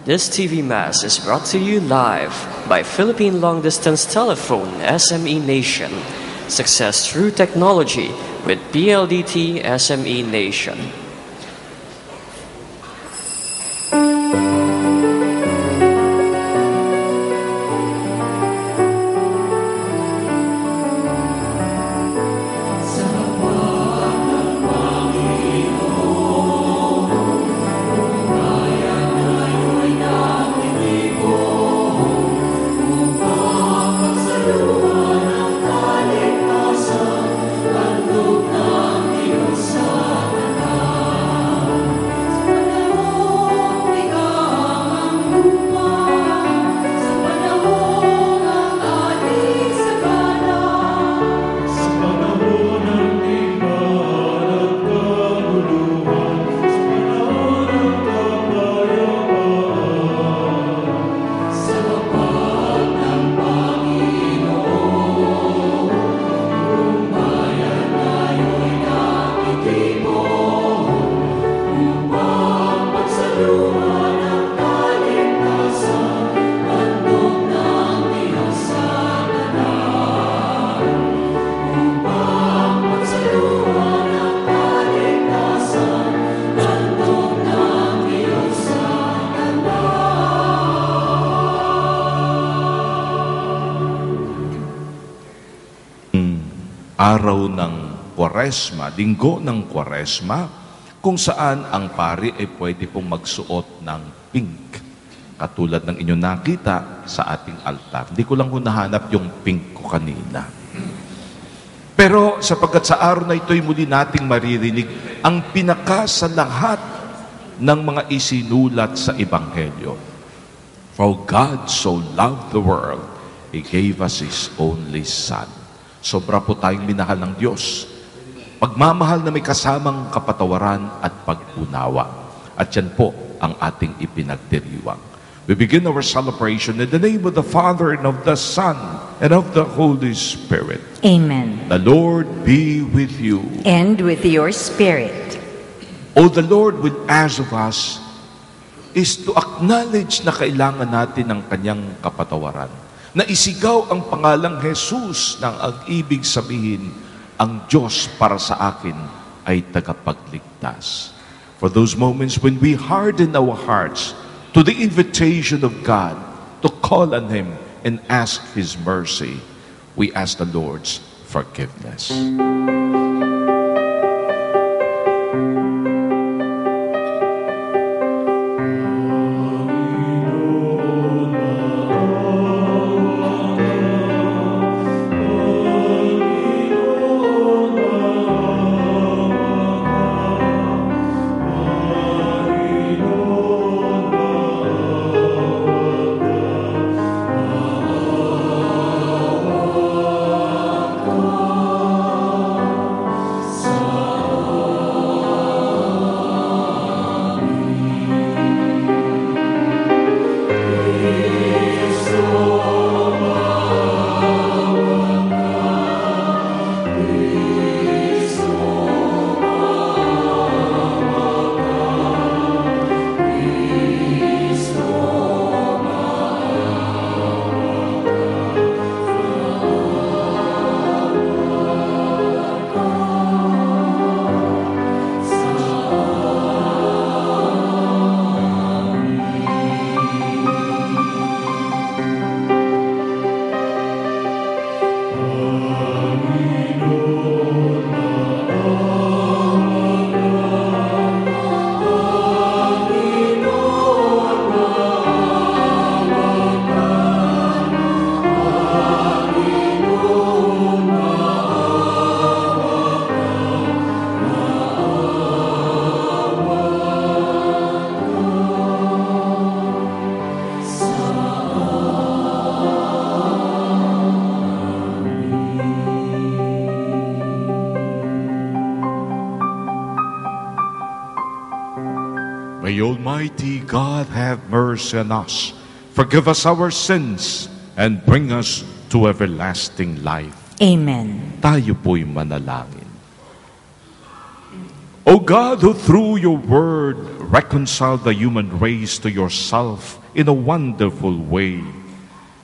This TV Mass is brought to you live by Philippine Long Distance Telephone SME Nation. Success through technology with PLDT SME Nation. Araw ng Kwaresma, linggo ng Kwaresma, kung saan ang pari ay pwede pong magsuot ng pink. Katulad ng inyong nakita sa ating altar. Hindi ko lang hunahanap yung pink ko kanina. Pero sapagkat sa araw na ito'y muli nating maririnig ang pinaka sa lahat ng mga isinulat sa Ebanghelyo. For God so loved the world, He gave us His only Son. Sobra po tayong minahal ng Diyos. Pagmamahal na may kasamang kapatawaran at pag-unawa. At yan po ang ating ipinagdiriwang. We begin our celebration in the name of the Father and of the Son and of the Holy Spirit. Amen. The Lord be with you. And with your spirit. O the Lord will ask of us is to acknowledge na kailangan natin ng kanyang kapatawaran. Na isigaw ang pangalang Jesus nang ang ibig sabihin, ang Diyos para sa akin ay tagapagligtas. For those moments when we harden our hearts to the invitation of God to call on Him and ask His mercy, we ask the Lord's forgiveness. May Almighty God have mercy on us, forgive us our sins, and bring us to everlasting life. Amen. Tayo po'y manalangin. O God, who through your word reconciled the human race to yourself in a wonderful way,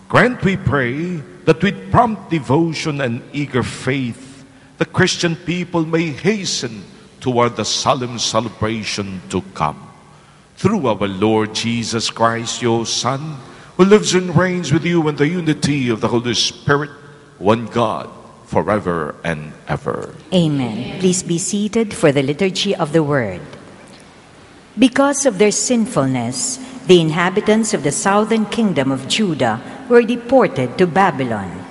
grant, we pray, that with prompt devotion and eager faith, the Christian people may hasten toward the solemn celebration to come. Through our Lord Jesus Christ, your Son, who lives and reigns with you in the unity of the Holy Spirit, one God, forever and ever. Amen. Please be seated for the liturgy of the word. Because of their sinfulness, the inhabitants of the southern kingdom of Judah were deported to Babylon.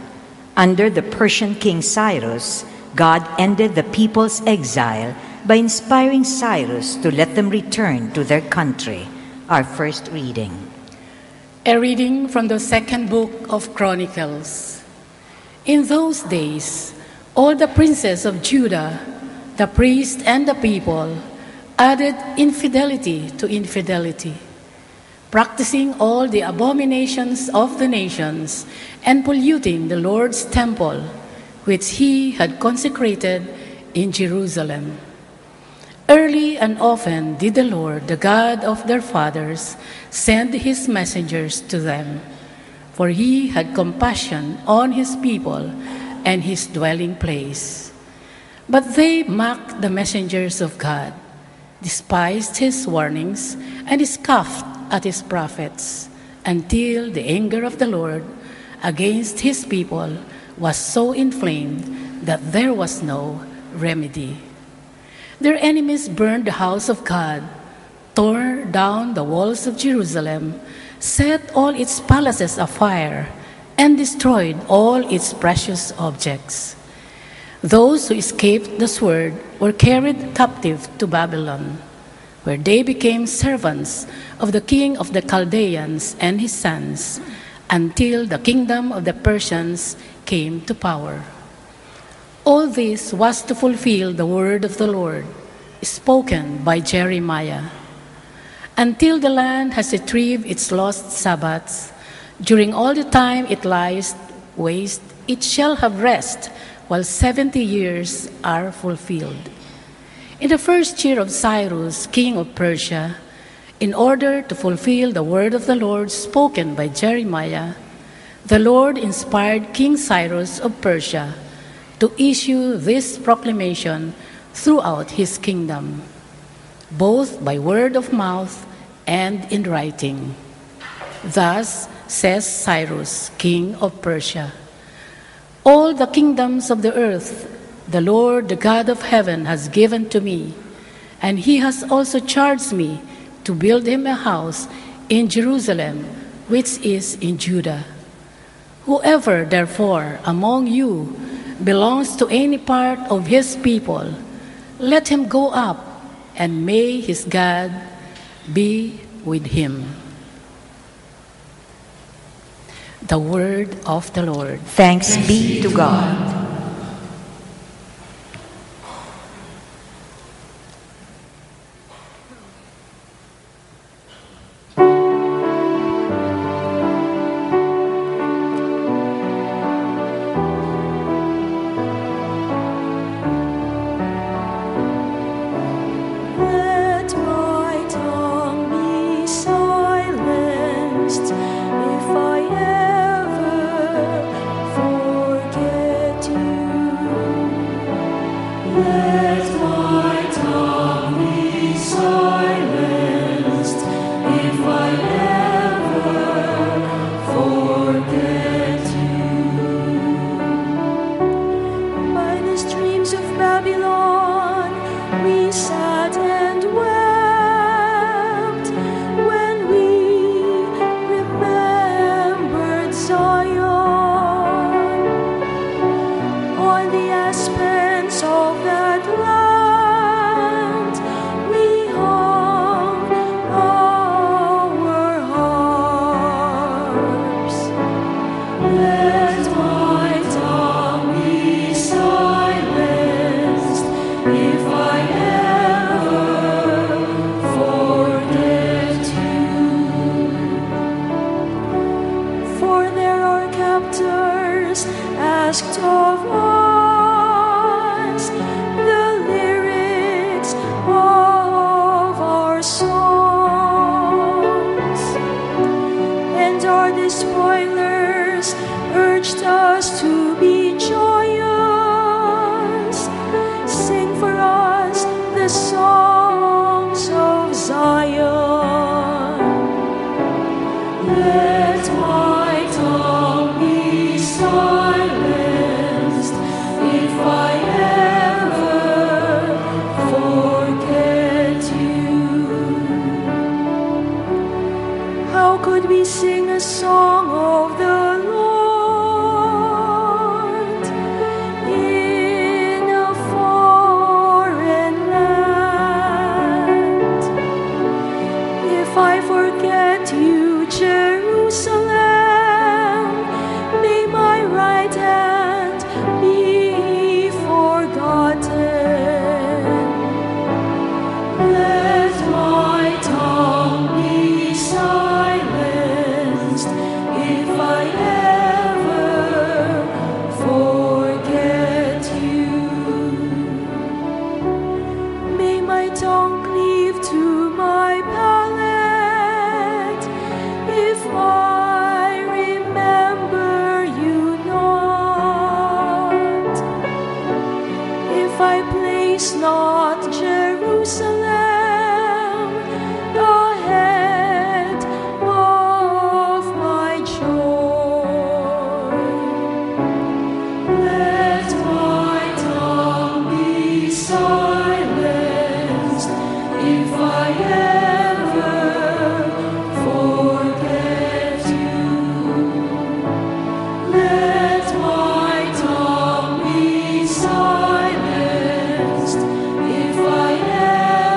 Under the Persian king Cyrus, God ended the people's exile by inspiring Cyrus to let them return to their country. Our first reading. A reading from the second book of Chronicles. In those days, all the princes of Judah, the priests and the people, added infidelity to infidelity, practicing all the abominations of the nations and polluting the Lord's temple, which he had consecrated in Jerusalem. Early and often did the Lord, the God of their fathers, send his messengers to them, for he had compassion on his people and his dwelling place. But they mocked the messengers of God, despised his warnings, and scoffed at his prophets, until the anger of the Lord against his people was so inflamed that there was no remedy. Their enemies burned the house of God, tore down the walls of Jerusalem, set all its palaces afire, and destroyed all its precious objects. Those who escaped the sword were carried captive to Babylon, where they became servants of the king of the Chaldeans and his sons, until the kingdom of the Persians came to power. All this was to fulfill the word of the Lord, spoken by Jeremiah. Until the land has retrieved its lost Sabbaths, during all the time it lies waste, it shall have rest while 70 years are fulfilled. In the first year of Cyrus, king of Persia, in order to fulfill the word of the Lord spoken by Jeremiah, the Lord inspired King Cyrus of Persia to issue this proclamation throughout his kingdom, both by word of mouth and in writing. Thus says Cyrus, king of Persia, all the kingdoms of the earth the Lord, the God of heaven, has given to me, and he has also charged me to build him a house in Jerusalem, which is in Judah. Whoever, therefore, among you belongs to any part of his people, let him go up, and may his God be with him. The word of the Lord. Thanks be to God. Asked of us the lyrics Is not Jerusalem the head of my joy? Let my tongue be silenced if I ever forget you. Let my tongue be silenced if I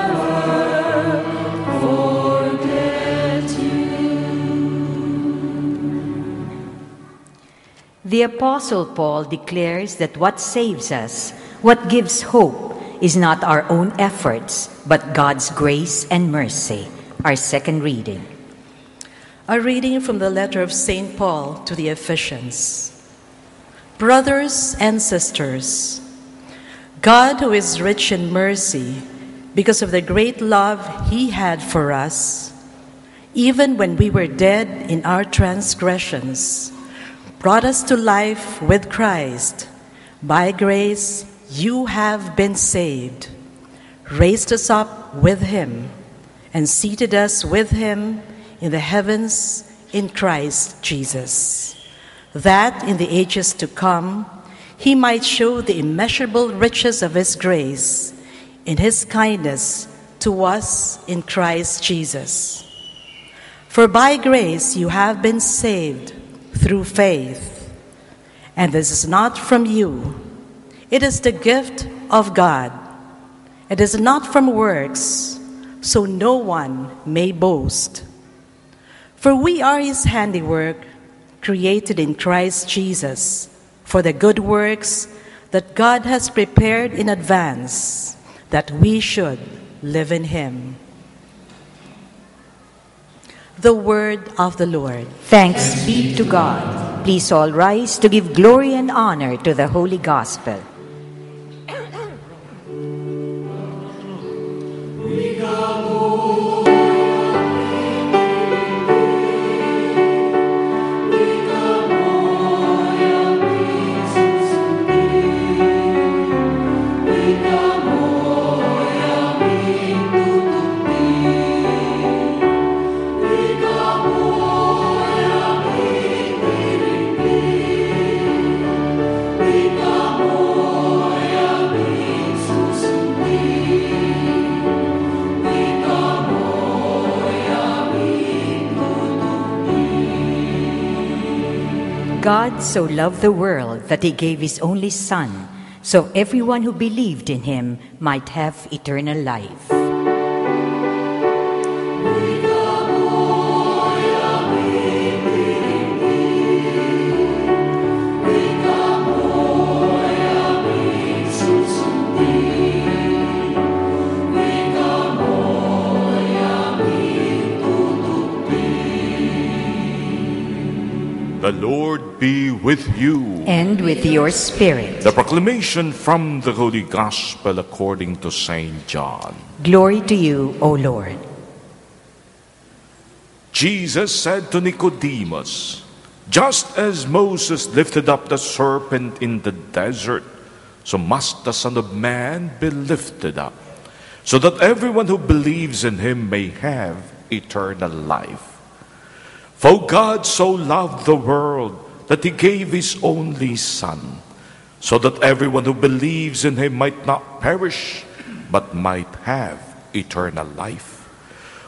ever forget you. The Apostle Paul declares that what saves us, what gives hope, is not our own efforts, but God's grace and mercy. Our second reading. A reading from the letter of St. Paul to the Ephesians. Brothers and sisters, God, who is rich in mercy, because of the great love he had for us, even when we were dead in our transgressions, brought us to life with Christ. By grace you have been saved, raised us up with him, and seated us with him in the heavens in Christ Jesus, that in the ages to come he might show the immeasurable riches of his grace in his kindness to us in Christ Jesus. For by grace you have been saved through faith, and this is not from you. It is the gift of God. It is not from works, so no one may boast. For we are his handiwork, created in Christ Jesus, for the good works that God has prepared in advance, that we should live in him. The word of the Lord. Thanks be to God. Please all rise to give glory and honor to the Holy Gospel. God so loved the world that he gave his only Son, so everyone who believed in him might have eternal life. The Lord be with you. And with your spirit. The proclamation from the Holy Gospel according to St. John. Glory to you, O Lord. Jesus said to Nicodemus, "Just as Moses lifted up the serpent in the desert, so must the Son of Man be lifted up, so that everyone who believes in him may have eternal life. For God so loved the world that he gave his only Son, so that everyone who believes in him might not perish, but might have eternal life.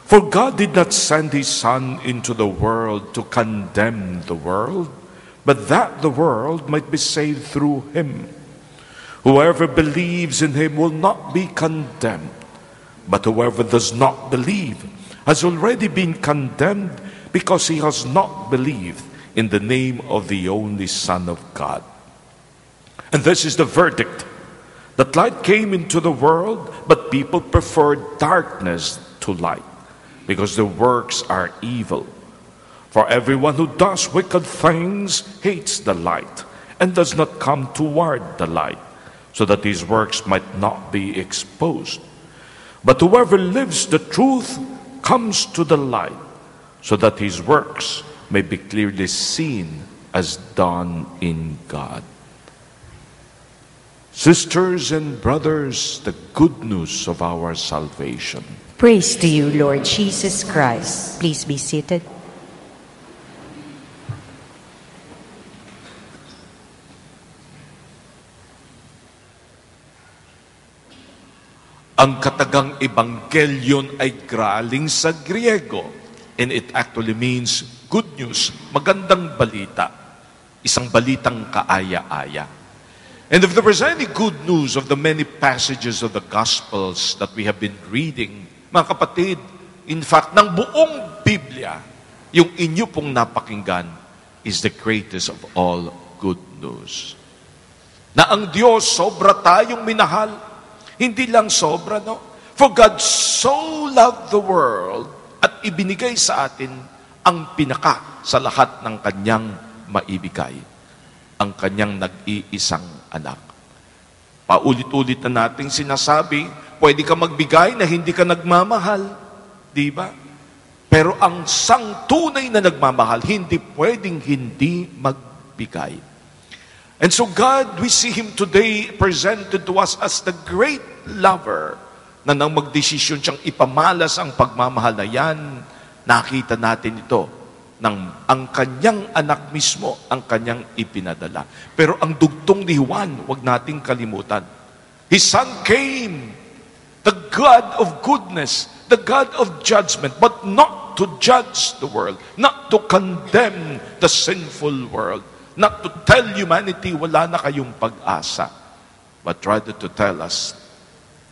For God did not send his Son into the world to condemn the world, but that the world might be saved through him. Whoever believes in him will not be condemned, but whoever does not believe has already been condemned, because he has not believed in the name of the only Son of God. And this is the verdict, that light came into the world, but people preferred darkness to light, because their works are evil. For everyone who does wicked things hates the light, and does not come toward the light, so that his works might not be exposed. But whoever lives the truth comes to the light, so that his works may be clearly seen as done in God." Sisters and brothers, the good news of our salvation. Praise to you, Lord Jesus Christ. Please be seated. Ang katagang ebanghelyon ay galing sa Griego, and it actually means good news, magandang balita, isang balitang kaaya-aya. And if there was any good news of the many passages of the Gospels that we have been reading, mga kapatid, in fact, ng buong Biblia, yung inyo pong napakinggan is the greatest of all good news. Na ang Diyos, sobra tayong minahal. Hindi lang sobra, no? For God so loved the world at ibinigay sa atin ang pinaka sa lahat ng kanyang maibigay. Ang kanyang nag-iisang anak. Paulit-ulit na nating sinasabi, pwede ka magbigay na hindi ka nagmamahal. Di ba? Pero ang tunay na nagmamahal, hindi pwedeng hindi magbigay. And so God, we see Him today presented to us as the great lover na nang magdesisyon siyang ipamalas ang pagmamahal na yan, nakita natin ito ang kanyang anak mismo ang kanyang ipinadala. Pero ang dugtong ni Juan, wag nating kalimutan. His Son came, the God of goodness, the God of judgment, but not to judge the world, not to condemn the sinful world, not to tell humanity wala na kayong pag-asa, but rather to tell us,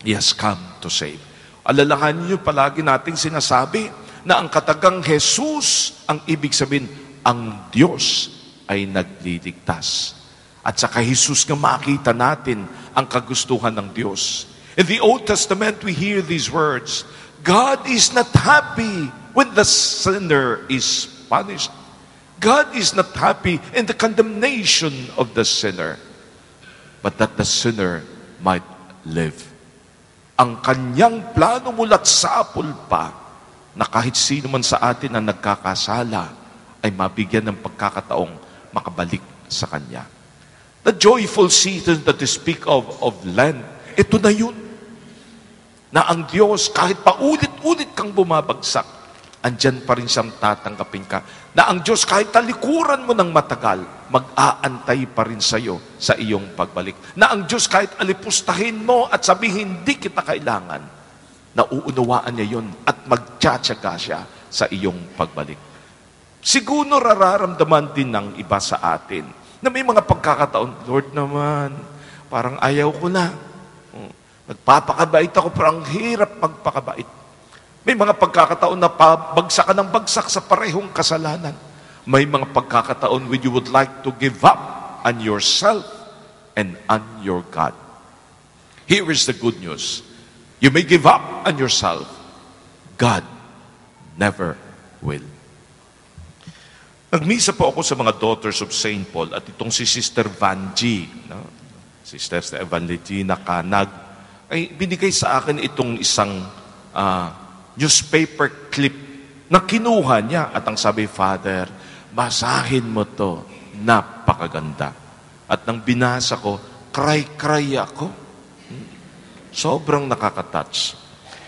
He has come to save. Alalahanin niyo palagi nating sinasabi, na ang katagang Jesus, ang ibig sabihin, ang Diyos ay nagliligtas. At sa kay Jesus nga makita natin ang kagustuhan ng Diyos. In the Old Testament, we hear these words, God is not happy when the sinner is punished. God is not happy in the condemnation of the sinner, but that the sinner might live. Ang kanyang plano mula't sapul pa, na kahit sino man sa atin na nagkakasala ay mabigyan ng pagkakataong makabalik sa Kanya. The joyful season that we speak of Lent, ito na yun. Na ang Diyos, kahit paulit-ulit kang bumabagsak, andyan pa rin siyang tatanggapin ka. Na ang Diyos, kahit talikuran mo ng matagal, mag-aantay pa rin sa'yo sa iyong pagbalik. Na ang Diyos, kahit alipustahin mo at sabihin, hindi kita kailangan, nauunawaan niya yun at magtsatsaga siya sa iyong pagbalik. Siguro nararamdaman din ng iba sa atin na may mga pagkakataon, Lord naman, parang ayaw ko na. Nagpapakabait ako, parang hirap magpakabait. May mga pagkakataon na bagsak ka ng bagsak sa parehong kasalanan. May mga pagkakataon when you would like to give up on yourself and on your God. Here is the good news. You may give up on yourself. God never will. Nagmisa po ako sa mga Daughters of St. Paul at itong si Sister Vanji, no? Sister Evangelina Canag, ay binigay sa akin itong isang newspaper clip na kinuha niya at ang sabi, Father, basahin mo to, napakaganda. At nang binasa ko, cry ako. Sobrang nakaka-touch.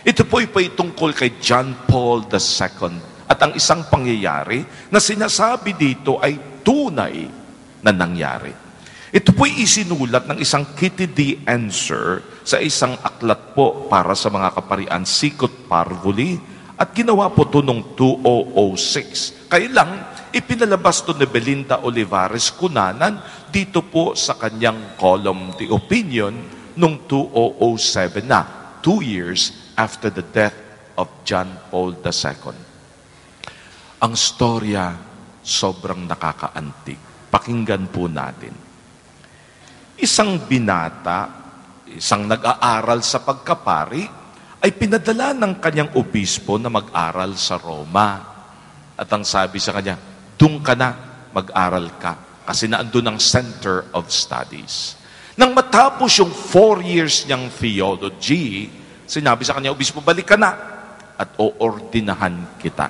Ito po ay tungkol kay John Paul II. At ang isang pangyayari na sinasabi dito ay tunay na nangyari. Ito po ay isinulat ng isang Kitty D. Enser sa isang aklat po para sa mga kaparian, Sikot Parvuli, at ginawa po ito noong 2006. Kailang ipinalabas ito ni Belinda Olivares Cunanan dito po sa kanyang column, The Opinion, noong 2007 na, 2 years after the death of John Paul II. Ang storya sobrang nakakaantig. Pakinggan po natin. Isang binata, isang nag-aaral sa pagkapari, ay pinadala ng kanyang obispo na mag-aral sa Roma. At ang sabi sa kanya, doon ka na, mag-aral ka. Kasi naandun ang Center of Studies. Nang matapos yung 4 years niyang theology, sinabi sa kanya, obispo, balik ka na at oordinahan kita.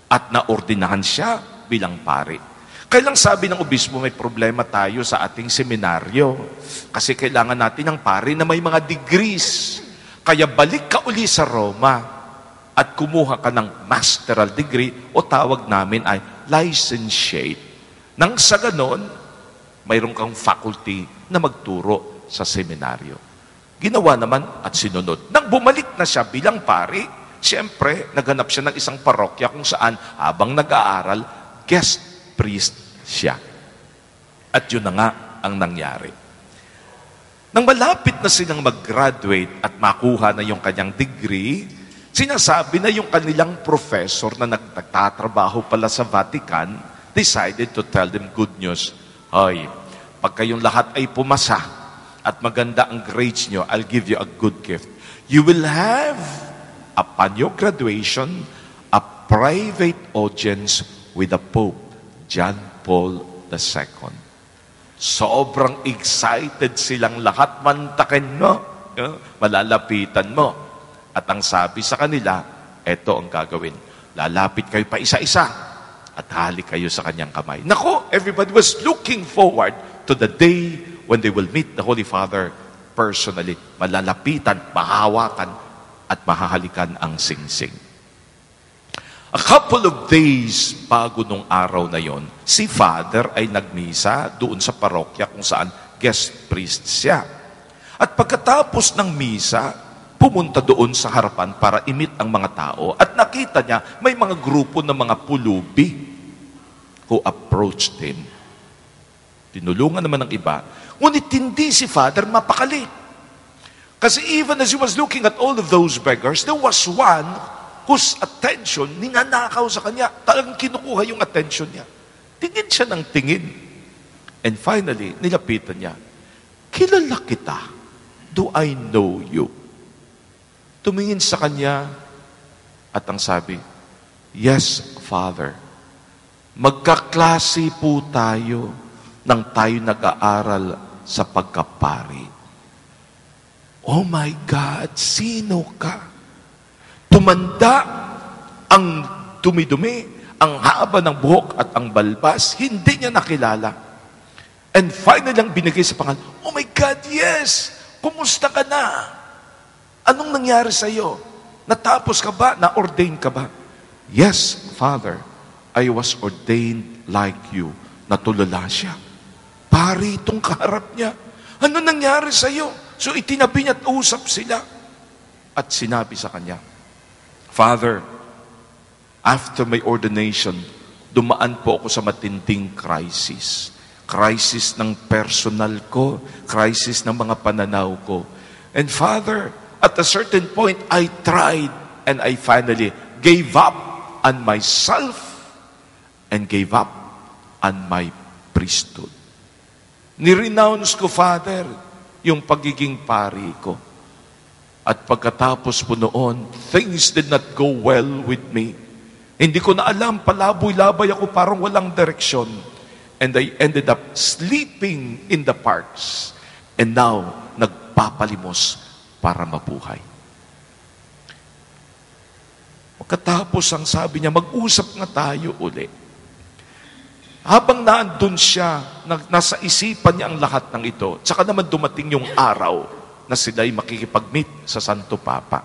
At naordinahan siya bilang pari. Kailang sabi ng obispo, may problema tayo sa ating seminaryo. Kasi kailangan natin ng pari na may mga degrees. Kaya balik ka uli sa Roma at kumuha ka ng masteral degree o tawag namin ay licentiate. Nang sa ganon, mayroon kang faculty na magturo sa seminaryo. Ginawa naman at sinunod. Nang bumalik na siya bilang pari, siyempre, naghanap siya ng isang parokya kung saan habang nag-aaral, guest priest siya. At yun na nga ang nangyari. Nang malapit na silang mag-graduate at makuha na yung kanyang degree, sinasabi na yung kanilang professor na nagtatrabaho pala sa Vatican, decided to tell them good news. Hoy, pag kayong lahat ay pumasa at maganda ang grades nyo, I'll give you a good gift. You will have, upon your graduation, a private audience with the Pope, John Paul II. Sobrang excited silang lahat, mantakin mo, malalapitan mo. At ang sabi sa kanila, eto ang gagawin. Lalapit kayo pa isa-isa at halik kayo sa kanyang kamay. Nako, everybody was looking forward to the day when they will meet the Holy Father personally. Malalapitan, mahahawakan, at mahahalikan ang singsing. A couple of days bago nung araw na yon, si Father ay nagmisa doon sa parokya kung saan guest priest siya. At pagkatapos ng misa, pumunta doon sa harapan para imit ang mga tao at nakita niya may mga grupo ng mga pulubi who approached him. Tinulungan naman ng iba, ngunit hindi si Father mapakali. Kasi even as he was looking at all of those beggars, there was one whose attention, ninanakaw sa kanya. Talagang kinukuha yung attention niya. Tingin siya ng tingin. And finally, nilapitan niya. Kilala kita. Do I know you? Tumingin sa kanya at ang sabi, yes, Father. Magkaklase po tayo nang tayo nag-aaral sa pagkapari. Oh my God, sino ka? Tumanda, ang dumi-dumi, ang haba ng buhok at ang balbas, hindi niya nakilala. And finally lang binigay sa pangalan, oh my God, yes! Kumusta ka na? Anong nangyari sa iyo? Natapos ka ba? Na-ordain ka ba? Yes, Father, I was ordained like you. Natulala siya. Pari itong kaharap niya. Ano nangyari sa iyo? So itinabi niya at usap sila. At sinabi sa kanya, Father, after my ordination, dumaan po ako sa matinding crisis. Crisis ng personal ko, crisis ng mga pananaw ko. And Father, at a certain point, I tried and I finally gave up on myself and gave up on my priesthood. Nirenounce ko, Father, yung pagiging pari ko. At pagkatapos po noon, things did not go well with me. Hindi ko na alam, palaboy-labay ako, parang walang direksyon. And I ended up sleeping in the parks. And now, nagpapalimos para mabuhay. Pagkatapos ang sabi niya, mag-usap nga tayo uli. Habang naandun siya, nasa isipan niya ang lahat ng ito, tsaka naman dumating yung araw na sila'y makikipag-meet sa Santo Papa.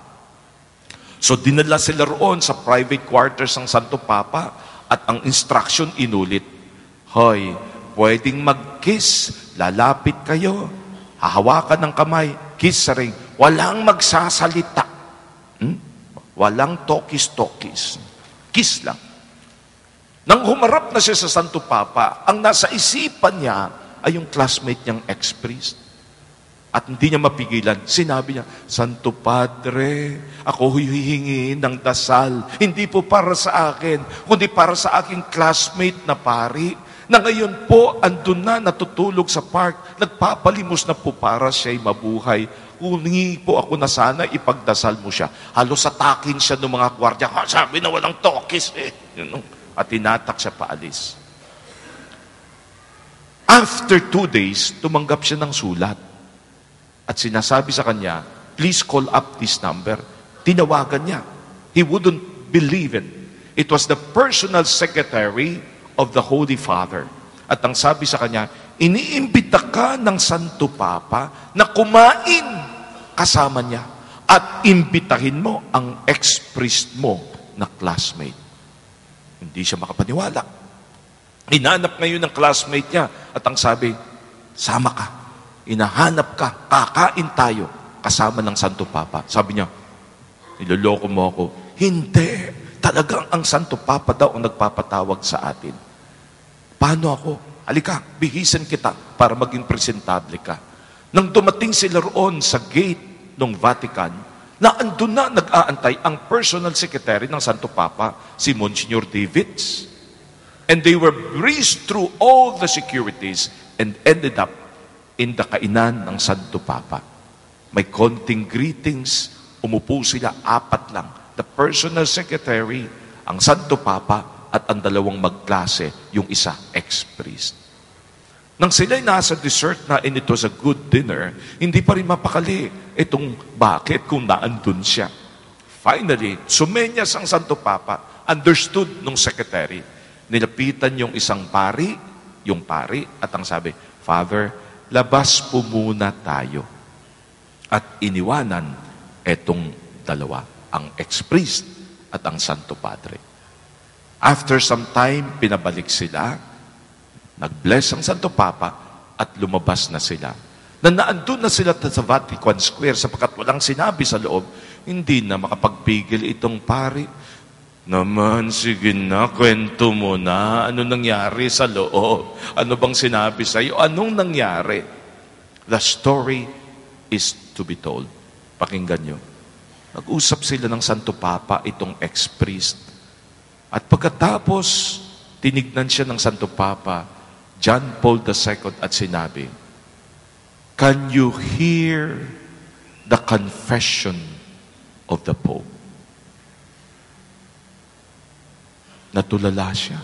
So dinala sila roon sa private quarters ng Santo Papa at ang instruction inulit, hoy, pwedeng mag-kiss, lalapit kayo, hahawakan ng kamay, kiss sa ring, walang magsasalita. Walang tokis-tokis. Kiss lang. Nang humarap na siya sa Santo Papa, ang nasa isipan niya ay yung classmate niyang ex-priest. At hindi niya mapigilan. Sinabi niya, Santo Padre, ako hihingi ng dasal. Hindi po para sa akin, kundi para sa aking classmate na pari, na ngayon po andun na natutulog sa park, nagpapalimos na po para siya'y mabuhay. Humingi po ako na sana ipagdasal mo siya. Halos atakin siya ng mga gwardiya. Sabi na walang tokis eh. At tinatak siya paalis. After 2 days, tumanggap siya ng sulat. At sinasabi sa kanya, please call up this number. Tinawagan niya. He wouldn't believe it. It was the personal secretary of the Holy Father. At ang sabi sa kanya, iniimbita ka ng Santo Papa na kumain kasama niya at imbitahin mo ang ex-priest mo na classmate. Hindi siya makapaniwala. Hinanap ngayon ng classmate niya at ang sabi, sama ka. Inahanap ka, kakain tayo kasama ng Santo Papa. Sabi niya, niloloko mo ako. Hindi. Talagang ang Santo Papa daw ang nagpapatawag sa atin. Paano ako? Halika, bihisan kita para maging presentable ka. Nang dumating sila roon sa gate ng Vatican, na andun na nag-aantay ang personal secretary ng Santo Papa, si Monsignor Davids. And they were breezed through all the securities and ended up in the kainan ng Santo Papa. May konting greetings, umupo sila, 4 lang. The personal secretary, ang Santo Papa, at ang 2 magklase, yung isa, ex-priest. Nang sila'y nasa dessert na, and it was a good dinner, hindi pa rin mapakali itong bakit kung naandun siya. Finally, sumenyas ang Santo Papa, understood nung secretary. Nilapitan yung isang pari, at ang sabi, Father, labas po muna tayo. At iniwanan etong 2. Ang ex-priest at ang Santo Padre. After some time, pinabalik sila, nag-bless ang Santo Papa, at lumabas na sila. Naandun na sila sa Vatican Square sapagkat walang sinabi sa loob, hindi na makapagpigil itong pari. Naman, sige na, kwento mo na. Ano nangyari sa loob? Ano bang sinabi sa iyo? Anong nangyari? The story is to be told. Pakinggan nyo. Nag-usap sila ng Santo Papa, itong ex-priest. At pagkatapos, tinignan siya ng Santo Papa, John Paul II, at sinabi, can you hear the confession of the Pope? Natulala siya.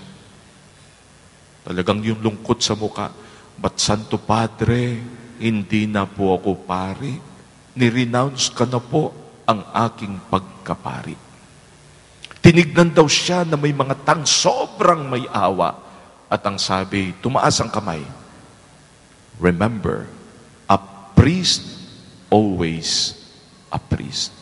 Talagang yung lungkot sa muka, but Santo Padre, hindi na po ako pari. Nirenounce ka na po ang aking pagkapari. Tinignan daw siya na may mga sobrang may awa. At ang sabi, tumaas ang kamay. Remember, a priest always a priest.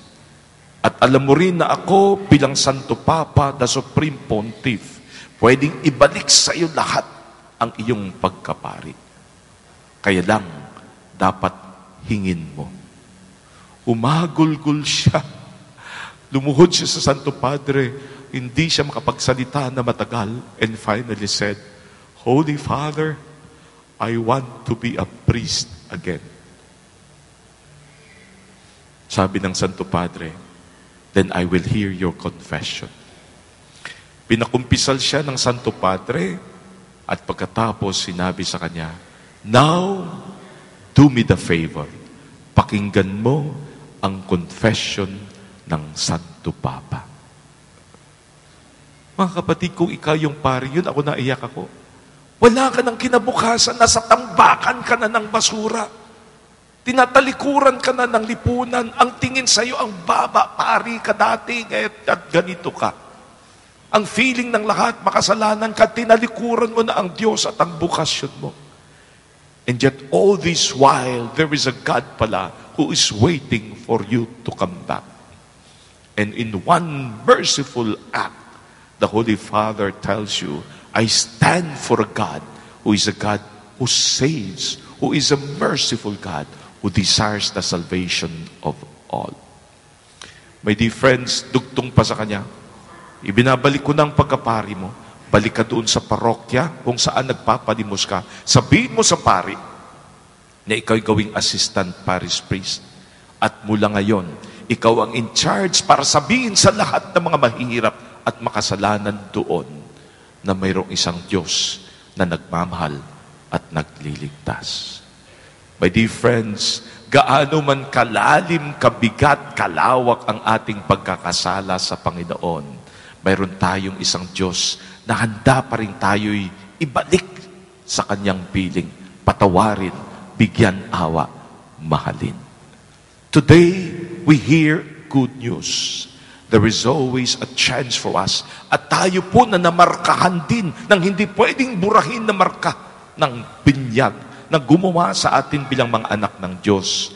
At alam mo rin na ako bilang Santo Papa, the Supreme Pontiff, pwedeng ibalik sa iyo lahat ang iyong pagkapari. Kaya lang, dapat hingin mo. Umagulgul siya. Lumuhod siya sa Santo Padre. Hindi siya makapagsalita na matagal. And finally said, Holy Father, I want to be a priest again. Sabi ng Santo Padre, then I will hear your confession. Pinakumpisal siya ng Santo Padre at pagkatapos sinabi sa kanya, now, do me the favor. Pakinggan mo ang confession ng Santo Papa. Mga kapatid, kung ikaw yung pari, yun ako naiyak ako. Wala ka ng kinabukasan, nasa tambakan ka na ng basura. Tinatalikuran ka na ng lipunan. Ang tingin sa'yo, ang baba, pari ka dati, at ganito ka. Ang feeling ng lahat, makasalanan ka, tinalikuran mo na ang Diyos at ang bukasyon mo. And yet, all this while, there is a God pala who is waiting for you to come back. And in one merciful act, the Holy Father tells you, I stand for a God who is a God who saves, who is a merciful God, who desires the salvation of all. My dear friends, dugtong pa sa kanya, ibinabalik ko ng pagkapari mo, balik ka doon sa parokya kung saan nagpapalimos ka. Sabihin mo sa pari na ikaw'y gawing assistant parish priest. At mula ngayon, ikaw ang in charge para sabihin sa lahat ng mga mahihirap at makasalanan doon na mayroong isang Diyos na nagmamahal at nagliligtas. My dear friends, gaano man kalalim, kabigat, kalawak ang ating pagkakasala sa Panginoon, mayroon tayong isang Diyos na handa pa rin tayo'y ibalik sa kanyang piling, patawarin, bigyan awa, mahalin. Today, we hear good news There is always a chance for us. At tayo po na namarkahan din ng hindi pwedeng burahin na marka ng binyag na gumawa sa atin bilang mga anak ng Diyos.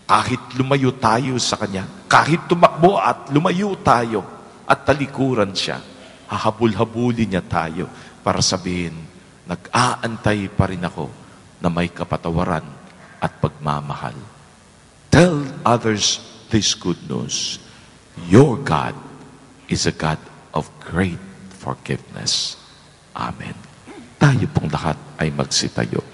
Kahit lumayo tayo sa Kanya, kahit tumakbo at lumayo tayo at talikuran siya, hahabol-habulin niya tayo para sabihin, nag-aantay pa rin ako na may kapatawaran at pagmamahal. Tell others this good news. Your God is a God of great forgiveness. Amen. Tayo pong lahat ay magsitayo.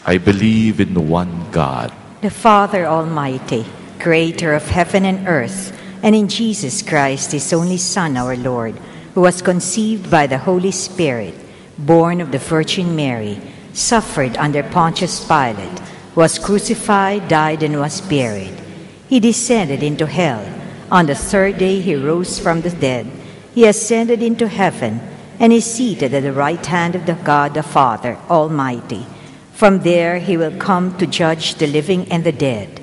I believe in one God, the Father Almighty, creator of heaven and earth, and in Jesus Christ, his only Son, our Lord, who was conceived by the Holy Spirit, born of the Virgin Mary, suffered under Pontius Pilate, was crucified, died, and was buried. He descended into hell. On the third day he rose from the dead. He ascended into heaven and is seated at the right hand of the God the Father Almighty. From there he will come to judge the living and the dead.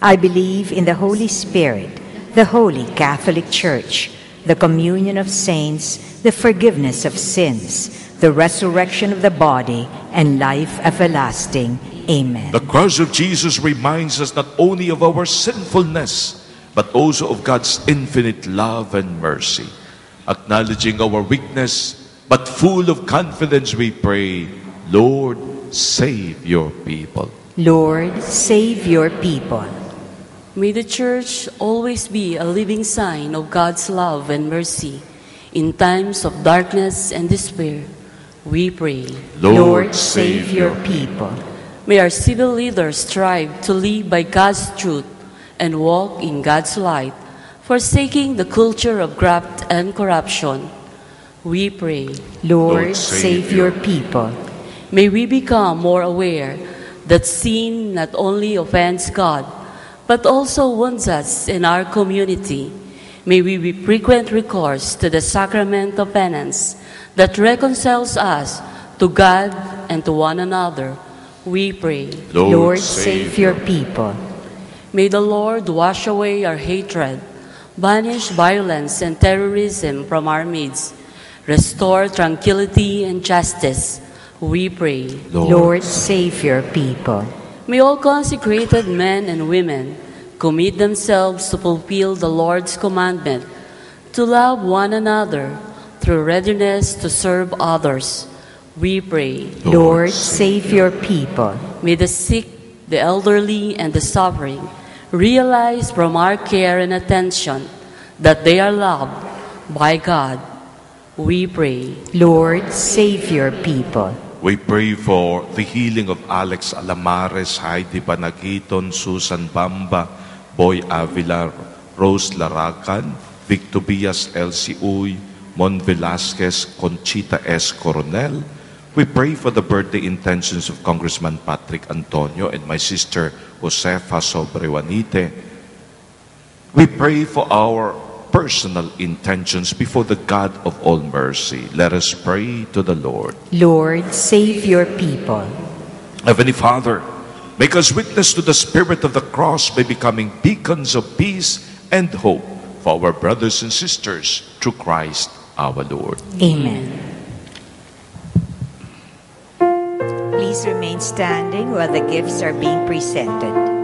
I believe in the Holy Spirit, the Holy Catholic Church, the communion of saints, the forgiveness of sins, the resurrection of the body, and life everlasting. Amen. the cross of Jesus reminds us not only of our sinfulness, but also of God's infinite love and mercy. Acknowledging our weakness, but full of confidence we pray, Lord, save your people. Lord, save your people. May the Church always be a living sign of God's love and mercy. In times of darkness and despair, we pray. Lord, save your people. May our civil leaders strive to live by God's truth and walk in God's light, forsaking the culture of graft and corruption. We pray. Lord, save your people. May we become more aware that sin not only offends God, but also wounds us in our community. May we be frequent recourse to the sacrament of penance that reconciles us to God and to one another. We pray. Lord, save your people. May the Lord wash away our hatred, banish violence and terrorism from our midst, restore tranquility and justice. We pray. Lord, save your people. May all consecrated men and women commit themselves to fulfill the Lord's commandment to love one another through readiness to serve others. We pray. Lord, save your people. May the sick, the elderly, and the suffering realize from our care and attention that they are loved by God. We pray. Lord, save your people. We pray for the healing of Alex Alamares, Heidi Panagiton, Susan Bamba, Boy Avilar, Rose Laracan, Vic Tobias Elsie Uy, Mon Velasquez, Conchita S. Coronel. We pray for the birthday intentions of Congressman Patrick Antonio and my sister Josefa Sobrewanite. We pray for our personal intentions before the God of all mercy. Let us pray to the Lord. Lord, save your people. Heavenly Father, make us witness to the spirit of the cross by becoming beacons of peace and hope for our brothers and sisters through Christ our Lord. Amen. Please remain standing while the gifts are being presented. Ang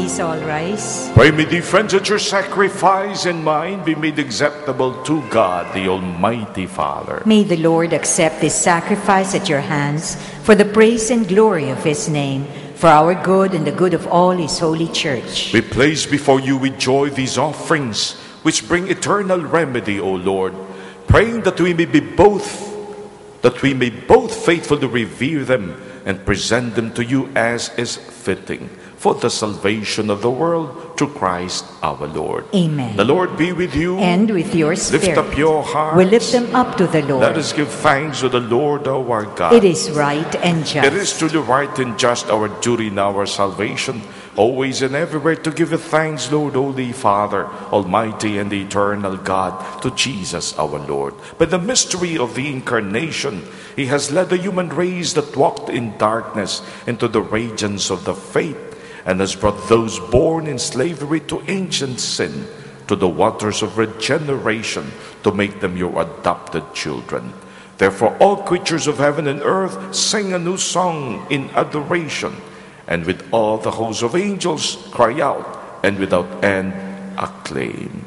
Please all rise. Pray me, dear friends, that your sacrifice and mine be made acceptable to God, the Almighty Father. May the Lord accept this sacrifice at your hands for the praise and glory of his name, for our good and the good of all his holy church. We place before you with joy these offerings, which bring eternal remedy, O Lord, praying that we may both faithfully revere them and present them to you as is fitting, for the salvation of the world, through Christ our Lord. Amen. The Lord be with you. And with your spirit. Lift up your hearts. We lift them up to the Lord. Let us give thanks to the Lord our God. It is right and just. It is truly right and just, our duty in our salvation, always and everywhere to give you thanks, Lord, Holy Father, Almighty and eternal God, to Jesus our Lord. By the mystery of the Incarnation, He has led the human race that walked in darkness into the radiance of the faith, and has brought those born in slavery to ancient sin to the waters of regeneration, to make them your adopted children. Therefore, all creatures of heaven and earth sing a new song in adoration, and with all the hosts of angels cry out, and without end acclaim.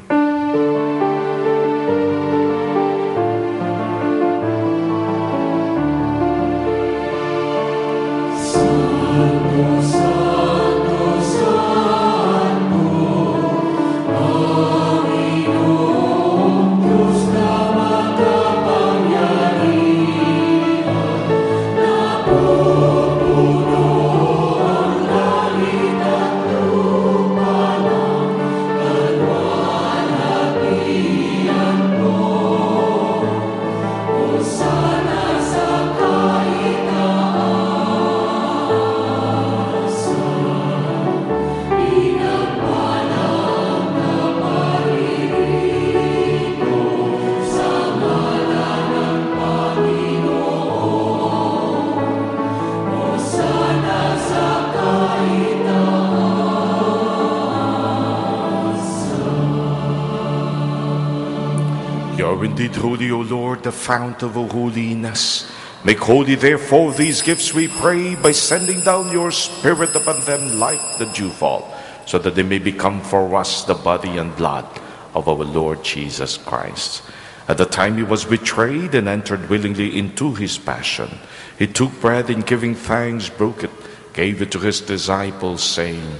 Indeed, holy, O Lord, the fount of all holiness. Make holy, therefore, these gifts, we pray, by sending down your Spirit upon them like the dewfall, so that they may become for us the body and blood of our Lord Jesus Christ. At the time he was betrayed and entered willingly into his passion, he took bread and giving thanks, broke it, gave it to his disciples, saying,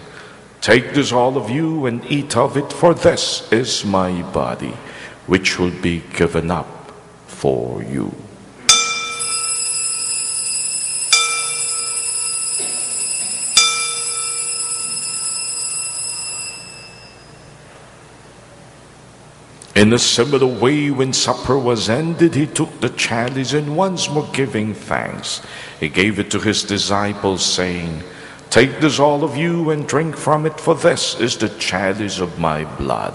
"Take this, all of you, and eat of it, for this is my body, which will be given up for you." In a similar way, when supper was ended, he took the chalice, and once more giving thanks, he gave it to his disciples, saying, "Take this, all of you, and drink from it, for this is the chalice of my blood,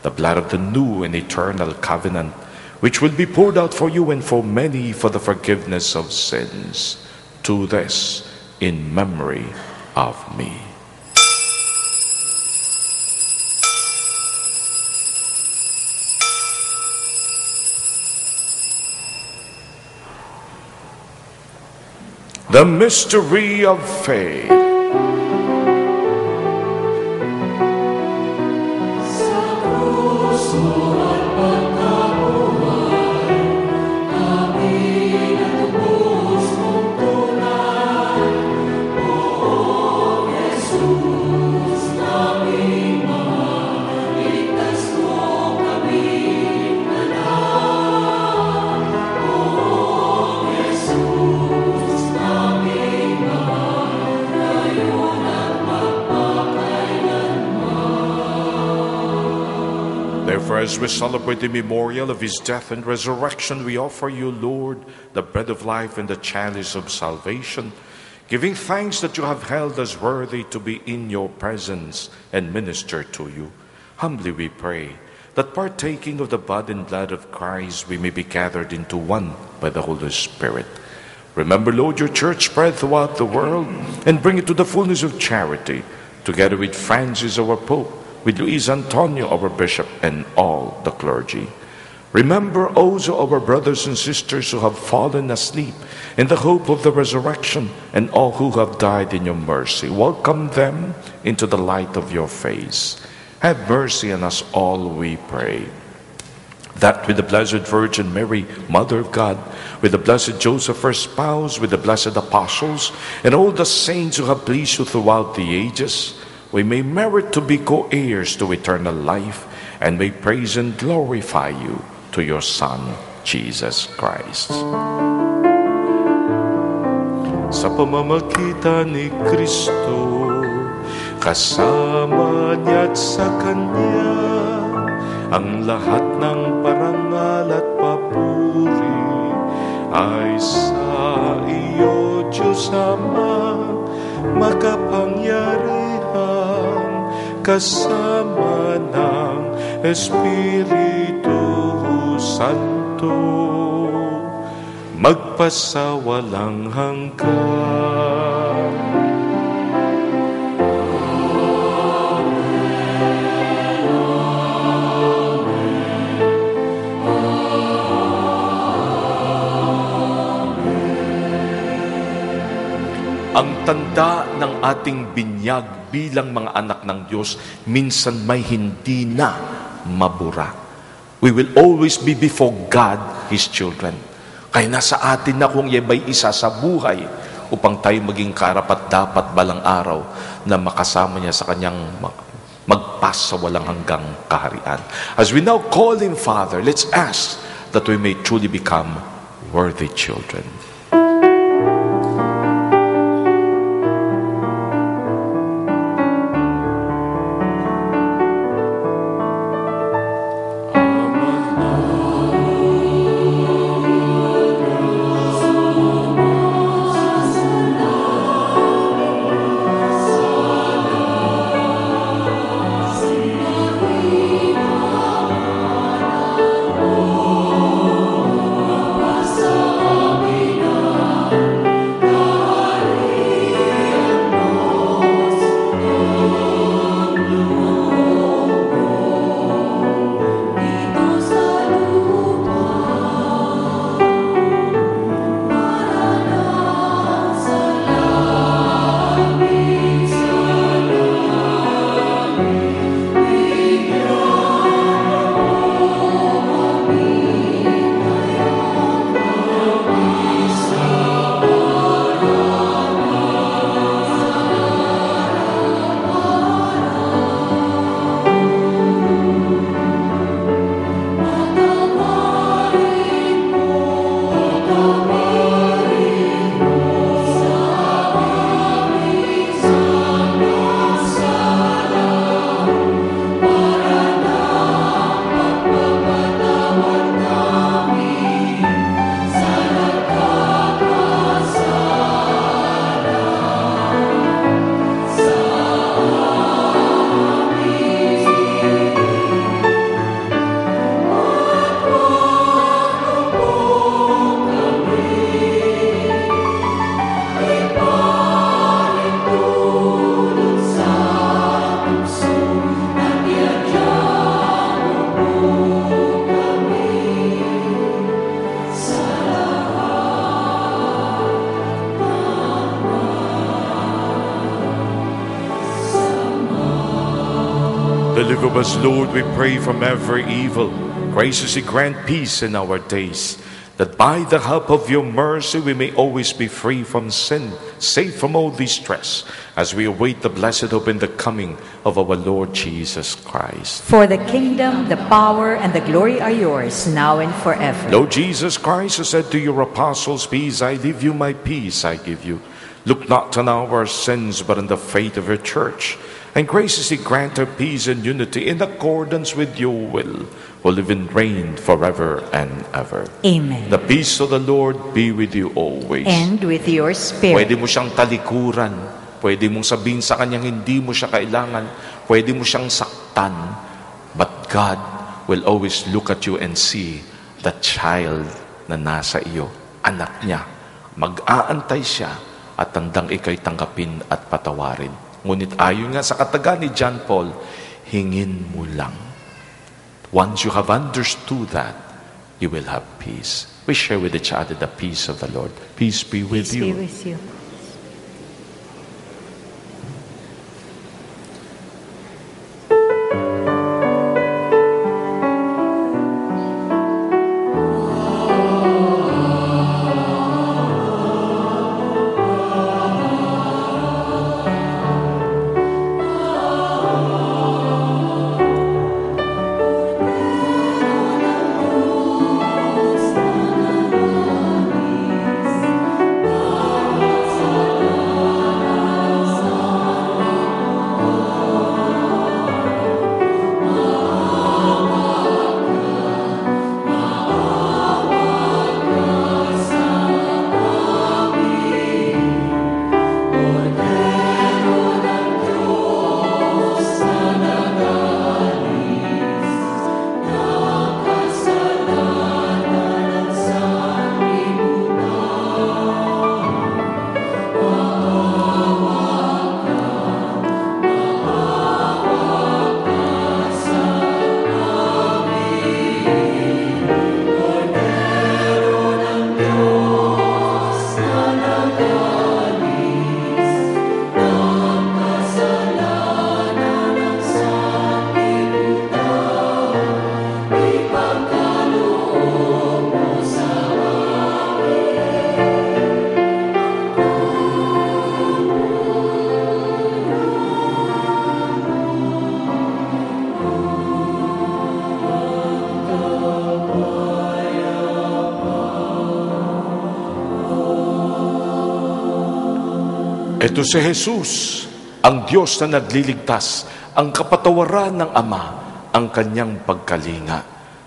the blood of the new and eternal covenant, which will be poured out for you and for many for the forgiveness of sins. Do this in memory of me." The mystery of faith. As we celebrate the memorial of his death and resurrection, we offer you, Lord, the bread of life and the chalice of salvation, giving thanks that you have held us worthy to be in your presence and minister to you. Humbly we pray that, partaking of the body and blood of Christ, we may be gathered into one by the Holy Spirit. Remember, Lord, your church spread throughout the world, and bring it to the fullness of charity, together with Francis, our Pope, with Luis Antonio, our Bishop, and all the clergy. Remember also our brothers and sisters who have fallen asleep in the hope of the resurrection, and all who have died in your mercy. Welcome them into the light of your face. Have mercy on us all, we pray, that with the Blessed Virgin Mary, Mother of God, with the Blessed Joseph, her spouse, with the blessed apostles, and all the saints who have pleased you throughout the ages, we may merit to be co-heirs to eternal life, and may praise and glorify you to your Son, Jesus Christ. Sa pamamagitan ni Kristo, kasama niya at sa Kanya, ang lahat ng parangal at papuri ay sa iyo, Diyos Ama, makapangyarihan, kasama ng Espiritu Santo, magpasawalang hanggan. Ang tanda ng ating binyag bilang mga anak ng Diyos, minsan may hindi na mabura. We will always be before God, His children. Kaya nasa atin na kung yabay isa sa buhay upang tayo maging karapat-dapat balang araw na makasama niya sa kanyang magpas sa walang hanggang kaharian. As we now call Him Father, let's ask that we may truly become worthy children. Deliver us, Lord, we pray, from every evil. Graciously grant peace in our days, that by the help of your mercy we may always be free from sin, safe from all distress, as we await the blessed hope in the coming of our Lord Jesus Christ. For the kingdom, the power, and the glory are yours, now and forever. Lord Jesus Christ, who said to your apostles, "Peace I leave you, my peace I give you," look not on our sins, but on the faith of your church, and graciously grant her peace and unity in accordance with your will, who live and reign forever and ever. Amen. The peace of the Lord be with you always. And with your spirit. Pwede mo siyang talikuran. Pwede mong sabihin sa kanyang hindi mo siya kailangan. Pwede mo siyang saktan. But God will always look at you and see the child na nasa iyo, anak niya. Mag-aantay siya at tandang ika'y tanggapin at patawarin. Ngunit ayon nga sa katagan ni John Paul, hingin mo lang. Once you have understood that, you will have peace. We share with each other the peace of the Lord. Peace be with Peace you. be with you. Ito si Jesus, ang Diyos na nagliligtas, ang kapatawaran ng Ama, ang kanyang pagkalinga.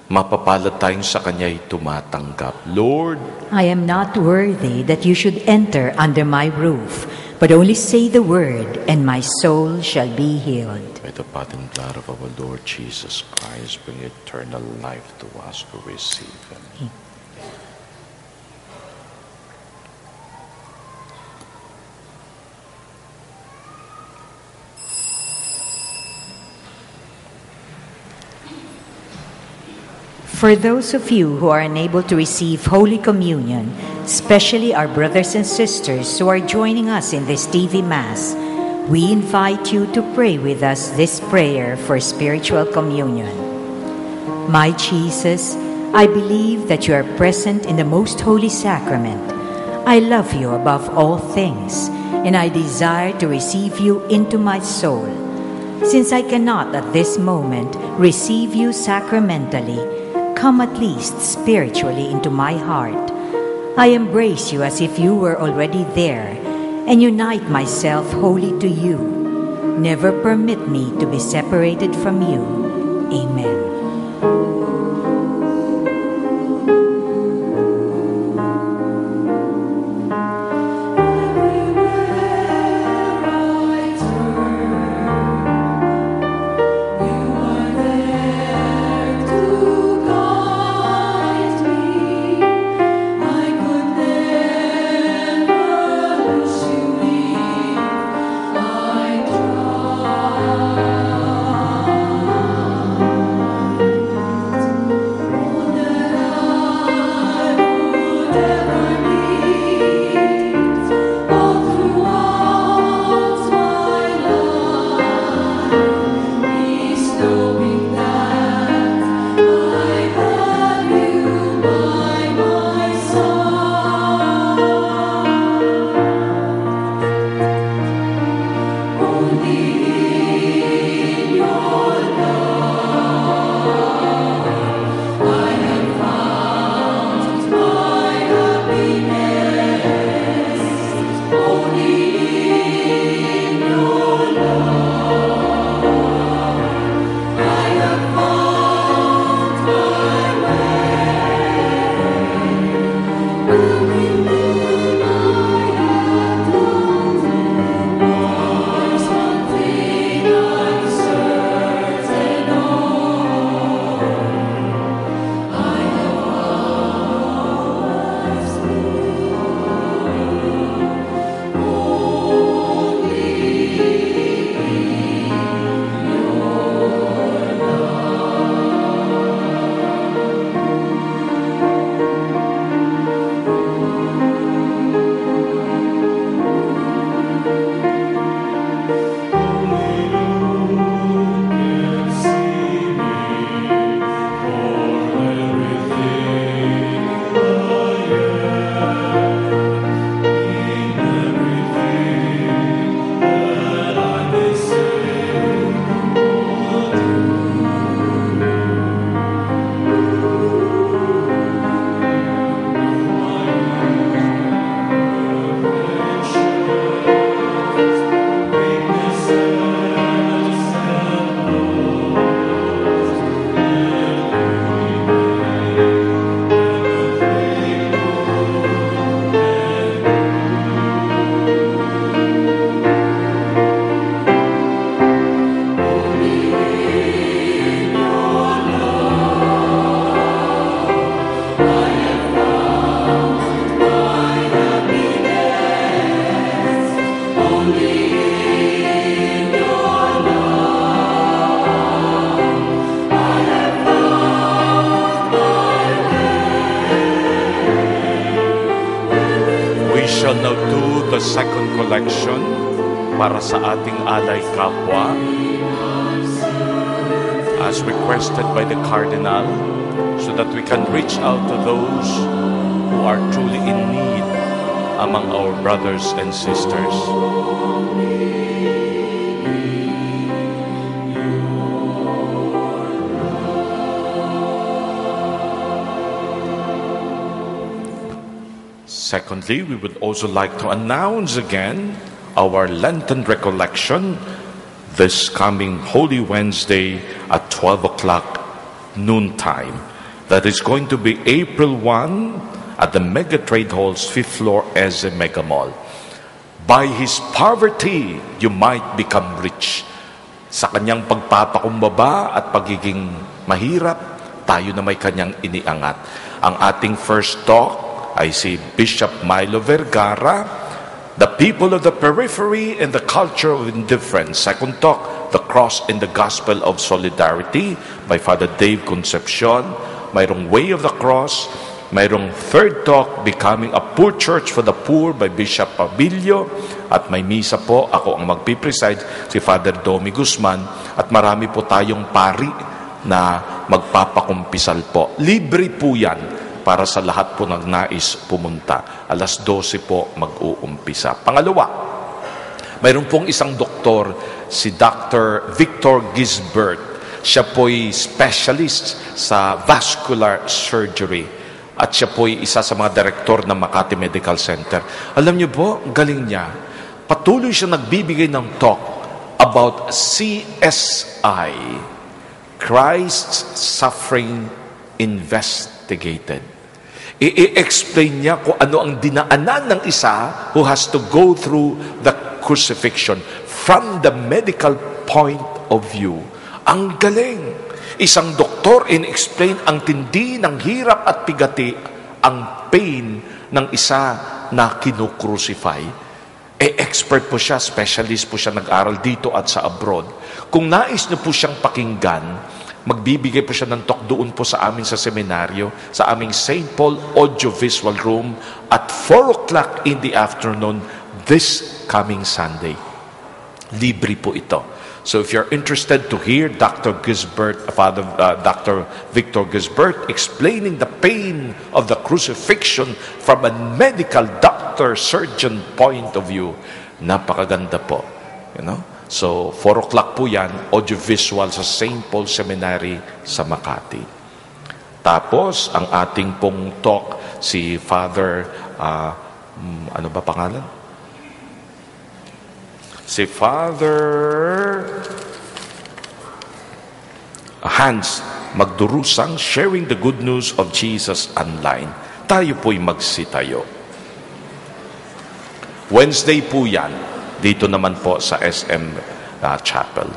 Mapapalad tayong sa kanya'y tumatanggap. Lord, I am not worthy that you should enter under my roof, but only say the word, and my soul shall be healed. by the body and blood of our Lord Jesus Christ, bring eternal life to us who receive Him. For those of you who are unable to receive Holy Communion, especially our brothers and sisters who are joining us in this TV Mass, we invite you to pray with us this prayer for spiritual communion. My Jesus, I believe that you are present in the most holy sacrament. I love you above all things, and I desire to receive you into my soul. Since I cannot at this moment receive you sacramentally, come at least spiritually into my heart. I embrace you as if you were already there and unite myself wholly to you. Never permit me to be separated from you. Amen. second collection para sa ating alay kapwa as requested by the Cardinal so that we can reach out to those who are truly in need among our brothers and sisters. Secondly, we would also like to announce again our Lenten recollection this coming Holy Wednesday at 12 o'clock noontime. That is going to be April 1 at the Mega Trade Hall's 5th floor as a Mega Mall. By his poverty, you might become rich. Sa kanyang pagpapakumbaba at pagiging mahirap, tayo na may kanyang iniangat. Ang ating first talk ay si Bishop Milo Vergara, The People of the Periphery and the Culture of Indifference. Second talk, The Cross and the Gospel of Solidarity by Father Dave Concepcion. Mayroong Way of the Cross. Mayroong third talk, Becoming a Poor Church for the Poor by Bishop Pabilio. At may misa po, ako ang magpipreside, si Father Domi Guzman. At marami po tayong pari na magpapakumpisal po. Libre po yan para sa lahat po ng nais pumunta. Alas 12 po mag-uumpisa. Pangalawa, mayroon pong isang doktor, si Dr. Victor Gisbert. Siya po'y specialist sa vascular surgery. At siya po'y isa sa mga direktor ng Makati Medical Center. Alam niyo po, galing niya. Patuloy siya nagbibigay ng talk about CSI, Christ's Suffering Investigated. I-explain niya kung ano ang dinaanan ng isa who has to go through the crucifixion from the medical point of view. Ang galing. Isang doktor in-explain ang tindi ng hirap at pigati, ang pain ng isa na kinukrucify. Expert po siya, specialist po siya, nag-aral dito at sa abroad. Kung nais niyo po siyang pakinggan, magbibigay po siya ng talk doon po sa amin sa seminaryo, sa aming St. Paul Audiovisual Room at 4 o'clock in the afternoon this coming Sunday. Libre po ito. So if you're interested to hear Dr. Gisbert, Dr. Victor Gisbert explaining the pain of the crucifixion from a medical doctor, surgeon point of view, napakaganda po. You know? So, 4 o'clock po yan, audiovisual sa St. Paul Seminary sa Makati. Tapos, ang ating pong talk, si Father, ano ba pangalan? Si Father Hans Magdurusang, Sharing the Good News of Jesus Online. Tayo po'y magsitayo. Wednesday po yan. Dito naman po sa SM Chapel.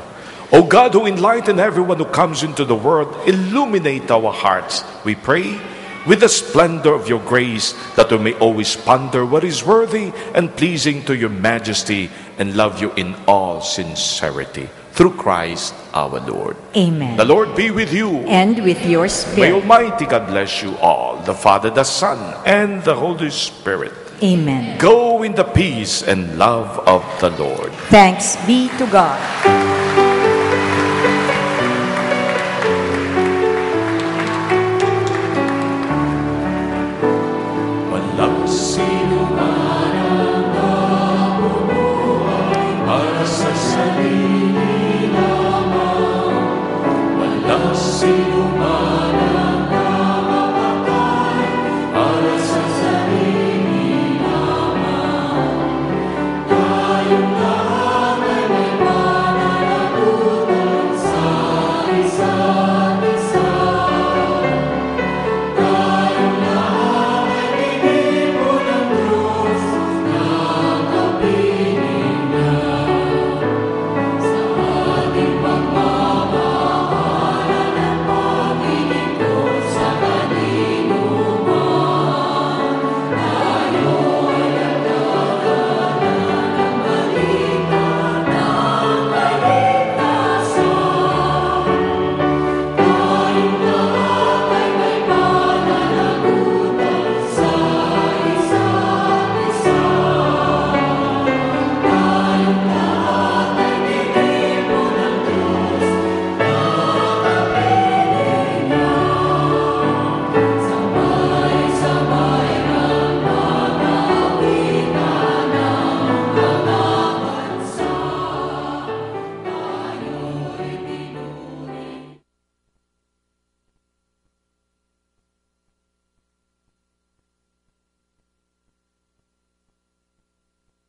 O God, who enlighten everyone who comes into the world, illuminate our hearts, we pray, with the splendor of your grace, that we may always ponder what is worthy and pleasing to your majesty and love you in all sincerity. Through Christ our Lord. Amen. The Lord be with you. And with your May spirit. Almighty God bless you all, the Father, the Son, and the Holy Spirit. Amen. Go in the peace and love of the Lord. Thanks be to God.